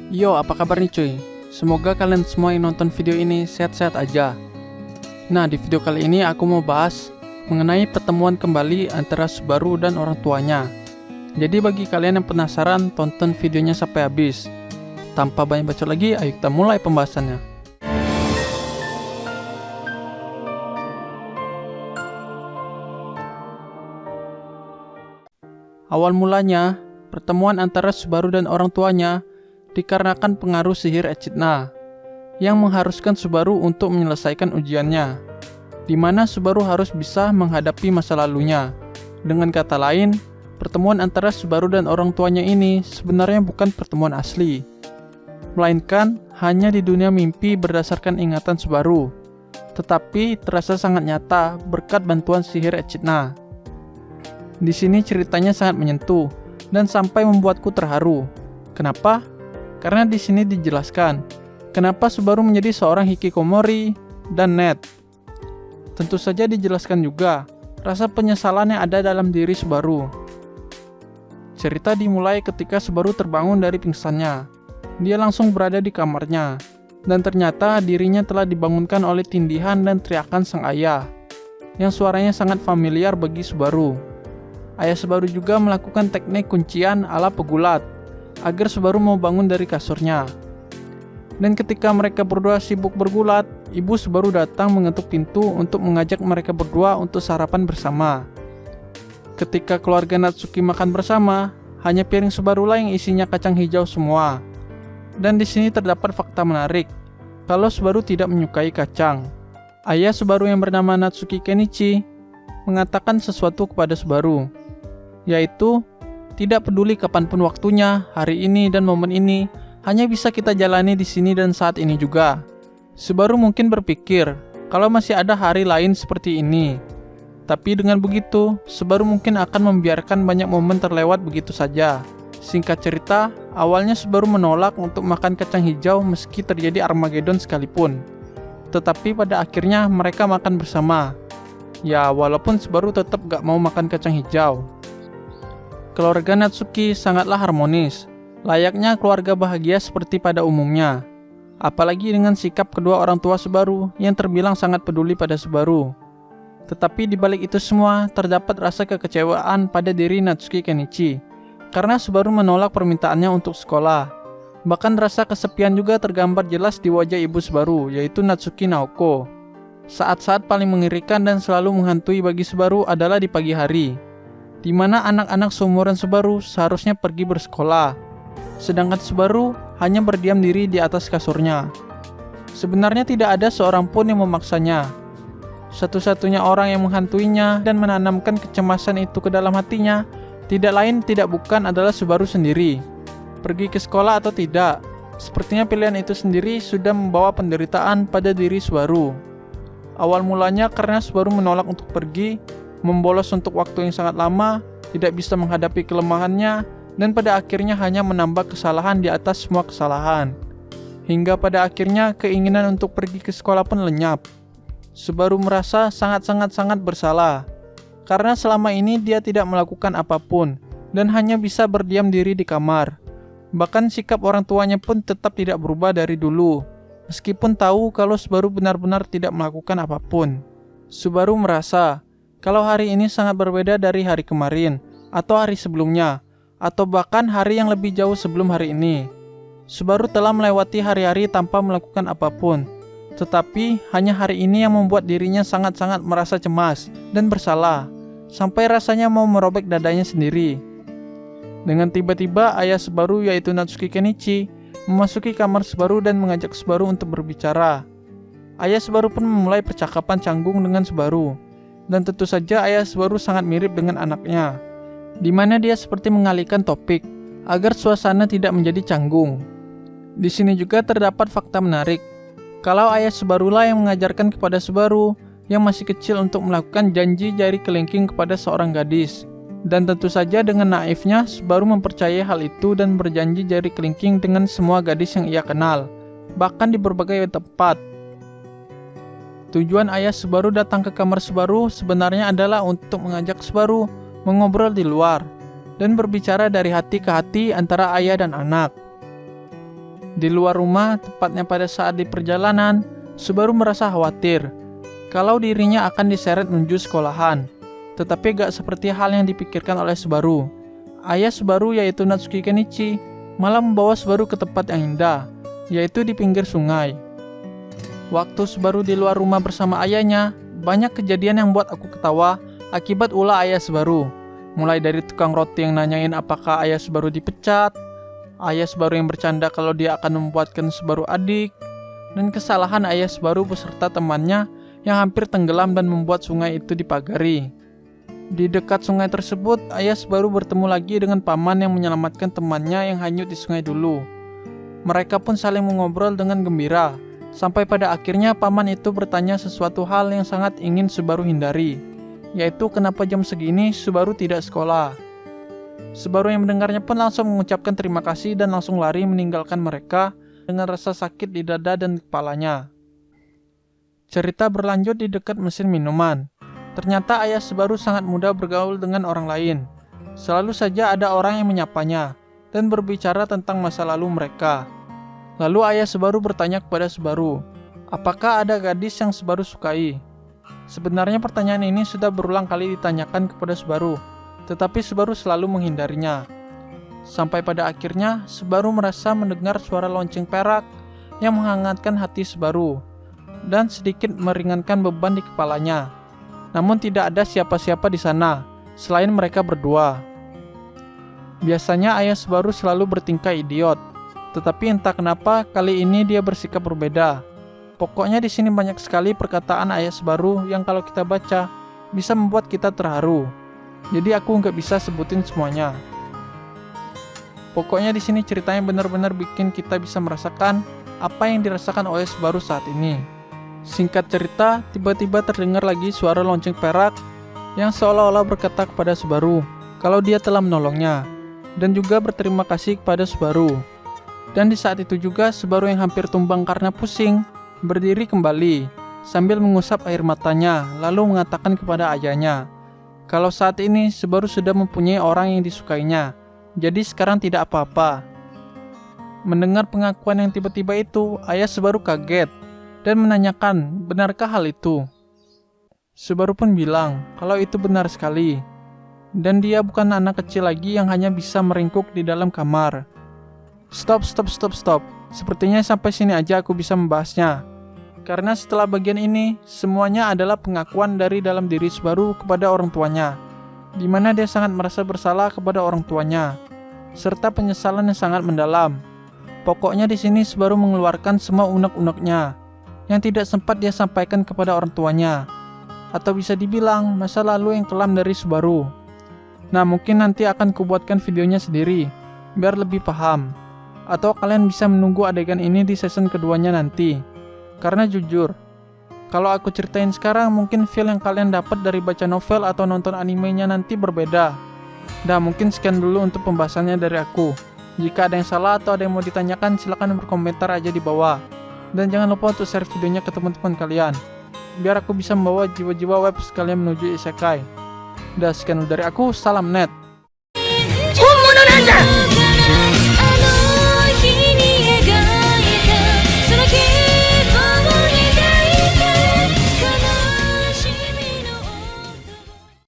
Yo, apa kabar nih cuy? Semoga kalian semua yang nonton video ini sehat-sehat aja. Nah, di video kali ini aku mau bahas mengenai pertemuan kembali antara Subaru dan orang tuanya. Jadi bagi kalian yang penasaran, tonton videonya sampai habis. Tanpa banyak bacot lagi, ayo kita mulai pembahasannya. Awal mulanya, pertemuan antara Subaru dan orang tuanya dikarenakan pengaruh sihir Echidna yang mengharuskan Subaru untuk menyelesaikan ujiannya, di mana Subaru harus bisa menghadapi masa lalunya. Dengan kata lain, pertemuan antara Subaru dan orang tuanya ini sebenarnya bukan pertemuan asli, melainkan hanya di dunia mimpi berdasarkan ingatan Subaru, tetapi terasa sangat nyata berkat bantuan sihir Echidna. Di sini ceritanya sangat menyentuh dan sampai membuatku terharu. Kenapa? Karena di sini dijelaskan kenapa Subaru menjadi seorang hikikomori dan net. Tentu saja dijelaskan juga rasa penyesalan yang ada dalam diri Subaru. Cerita dimulai ketika Subaru terbangun dari pingsannya. Dia langsung berada di kamarnya, dan ternyata dirinya telah dibangunkan oleh tindihan dan teriakan sang ayah, yang suaranya sangat familiar bagi Subaru. Ayah Subaru juga melakukan teknik kuncian ala pegulat, agar Subaru mau bangun dari kasurnya. Dan ketika mereka berdua sibuk bergulat, ibu Subaru datang mengetuk pintu untuk mengajak mereka berdua untuk sarapan bersama. Ketika keluarga Natsuki makan bersama, hanya piring Subaru lah yang isinya kacang hijau semua. Dan di sini terdapat fakta menarik, kalau Subaru tidak menyukai kacang. Ayah Subaru yang bernama Natsuki Kenichi mengatakan sesuatu kepada Subaru, yaitu tidak peduli kapanpun waktunya, hari ini dan momen ini hanya bisa kita jalani di sini dan saat ini juga. Subaru mungkin berpikir kalau masih ada hari lain seperti ini. Tapi dengan begitu, Subaru mungkin akan membiarkan banyak momen terlewat begitu saja. Singkat cerita, awalnya Subaru menolak untuk makan kacang hijau meski terjadi Armageddon sekalipun. Tetapi pada akhirnya mereka makan bersama. Ya, walaupun Subaru tetap gak mau makan kacang hijau. Keluarga Natsuki sangatlah harmonis, layaknya keluarga bahagia seperti pada umumnya. Apalagi dengan sikap kedua orang tua Subaru yang terbilang sangat peduli pada Subaru. Tetapi di balik itu semua terdapat rasa kekecewaan pada diri Natsuki Kenichi, karena Subaru menolak permintaannya untuk sekolah. Bahkan rasa kesepian juga tergambar jelas di wajah ibu Subaru, yaitu Natsuki Naoko. Saat-saat paling mengerikan dan selalu menghantui bagi Subaru adalah di pagi hari, di mana anak-anak seumuran Subaru seharusnya pergi bersekolah, sedangkan Subaru hanya berdiam diri di atas kasurnya. Sebenarnya tidak ada seorang pun yang memaksanya. Satu-satunya orang yang menghantuinya dan menanamkan kecemasan itu ke dalam hatinya tidak lain tidak bukan adalah Subaru sendiri. Pergi ke sekolah atau tidak, sepertinya pilihan itu sendiri sudah membawa penderitaan pada diri Subaru. Awal mulanya karena Subaru menolak untuk pergi, membolos untuk waktu yang sangat lama, tidak bisa menghadapi kelemahannya, dan pada akhirnya hanya menambah kesalahan di atas semua kesalahan. Hingga pada akhirnya keinginan untuk pergi ke sekolah pun lenyap. Subaru merasa sangat bersalah, karena selama ini dia tidak melakukan apapun, dan hanya bisa berdiam diri di kamar. Bahkan sikap orang tuanya pun tetap tidak berubah dari dulu, meskipun tahu kalau Subaru benar-benar tidak melakukan apapun. Subaru merasa kalau hari ini sangat berbeda dari hari kemarin, atau hari sebelumnya, atau bahkan hari yang lebih jauh sebelum hari ini. Subaru telah melewati hari-hari tanpa melakukan apapun, tetapi hanya hari ini yang membuat dirinya sangat merasa cemas dan bersalah, sampai rasanya mau merobek dadanya sendiri. Dengan tiba-tiba ayah Subaru yaitu Natsuki Kenichi memasuki kamar Subaru dan mengajak Subaru untuk berbicara. Ayah Subaru pun memulai percakapan canggung dengan Subaru. Dan tentu saja ayah Subaru sangat mirip dengan anaknya, di mana dia seperti mengalihkan topik agar suasana tidak menjadi canggung. Di sini juga terdapat fakta menarik, kalau ayah Subaru lah yang mengajarkan kepada Subaru yang masih kecil untuk melakukan janji jari kelingking kepada seorang gadis. Dan tentu saja dengan naifnya Subaru mempercayai hal itu dan berjanji jari kelingking dengan semua gadis yang ia kenal, bahkan di berbagai tempat. Tujuan ayah Subaru datang ke kamar Subaru sebenarnya adalah untuk mengajak Subaru mengobrol di luar dan berbicara dari hati ke hati antara ayah dan anak. Di luar rumah, tepatnya pada saat di perjalanan, Subaru merasa khawatir kalau dirinya akan diseret menuju sekolahan. Tetapi gak seperti hal yang dipikirkan oleh Subaru. Ayah Subaru yaitu Natsuki Kenichi malah membawa Subaru ke tempat yang indah, yaitu di pinggir sungai. Waktu Subaru di luar rumah bersama ayahnya, banyak kejadian yang buat aku ketawa akibat ulah ayah Subaru. Mulai dari tukang roti yang nanyain apakah ayah Subaru dipecat, ayah Subaru yang bercanda kalau dia akan membuatkan Subaru adik, dan kesalahan ayah Subaru beserta temannya yang hampir tenggelam dan membuat sungai itu dipagari. Di dekat sungai tersebut, ayah Subaru bertemu lagi dengan paman yang menyelamatkan temannya yang hanyut di sungai dulu. Mereka pun saling mengobrol dengan gembira, sampai pada akhirnya paman itu bertanya sesuatu hal yang sangat ingin Subaru hindari, yaitu kenapa jam segini Subaru tidak sekolah. Subaru yang mendengarnya pun langsung mengucapkan terima kasih dan langsung lari meninggalkan mereka dengan rasa sakit di dada dan kepalanya. Cerita berlanjut di dekat mesin minuman. Ternyata ayah Subaru sangat mudah bergaul dengan orang lain. Selalu saja ada orang yang menyapanya dan berbicara tentang masa lalu mereka. Lalu ayah Subaru bertanya kepada Subaru, apakah ada gadis yang Subaru sukai? Sebenarnya pertanyaan ini sudah berulang kali ditanyakan kepada Subaru, tetapi Subaru selalu menghindarinya. Sampai pada akhirnya, Subaru merasa mendengar suara lonceng perak yang menghangatkan hati Subaru dan sedikit meringankan beban di kepalanya. Namun tidak ada siapa-siapa di sana, selain mereka berdua. Biasanya ayah Subaru selalu bertingkah idiot, tetapi entah kenapa kali ini dia bersikap berbeda. Pokoknya di sini banyak sekali perkataan ayah Subaru yang kalau kita baca bisa membuat kita terharu. Jadi aku nggak bisa sebutin semuanya. Pokoknya di sini ceritanya benar-benar bikin kita bisa merasakan apa yang dirasakan oleh Subaru saat ini. Singkat cerita, tiba-tiba terdengar lagi suara lonceng perak yang seolah-olah berkata kepada Subaru kalau dia telah menolongnya dan juga berterima kasih kepada Subaru. Dan di saat itu juga Subaru yang hampir tumbang karena pusing berdiri kembali sambil mengusap air matanya lalu mengatakan kepada ayahnya kalau saat ini Subaru sudah mempunyai orang yang disukainya, jadi sekarang tidak apa-apa. Mendengar pengakuan yang tiba-tiba itu, ayah Subaru kaget dan menanyakan benarkah hal itu. Subaru pun bilang kalau itu benar sekali dan dia bukan anak kecil lagi yang hanya bisa meringkuk di dalam kamar. Stop. Sepertinya sampai sini aja aku bisa membahasnya. Karena setelah bagian ini, semuanya adalah pengakuan dari dalam diri Subaru kepada orang tuanya, di mana dia sangat merasa bersalah kepada orang tuanya, serta penyesalan yang sangat mendalam. Pokoknya di sini Subaru mengeluarkan semua unek-uneknya yang tidak sempat dia sampaikan kepada orang tuanya, atau bisa dibilang masa lalu yang kelam dari Subaru. Nah, mungkin nanti akan kubuatkan videonya sendiri, biar lebih paham. Atau kalian bisa menunggu adegan ini di season keduanya nanti. Karena jujur, kalau aku ceritain sekarang mungkin feel yang kalian dapat dari baca novel atau nonton animenya nanti berbeda. Dan mungkin sekian dulu untuk pembahasannya dari aku. Jika ada yang salah atau ada yang mau ditanyakan silahkan berkomentar aja di bawah. Dan jangan lupa untuk share videonya ke teman-teman kalian, biar aku bisa membawa jiwa-jiwa web sekalian menuju isekai. Dan sekian dulu dari aku, salam net.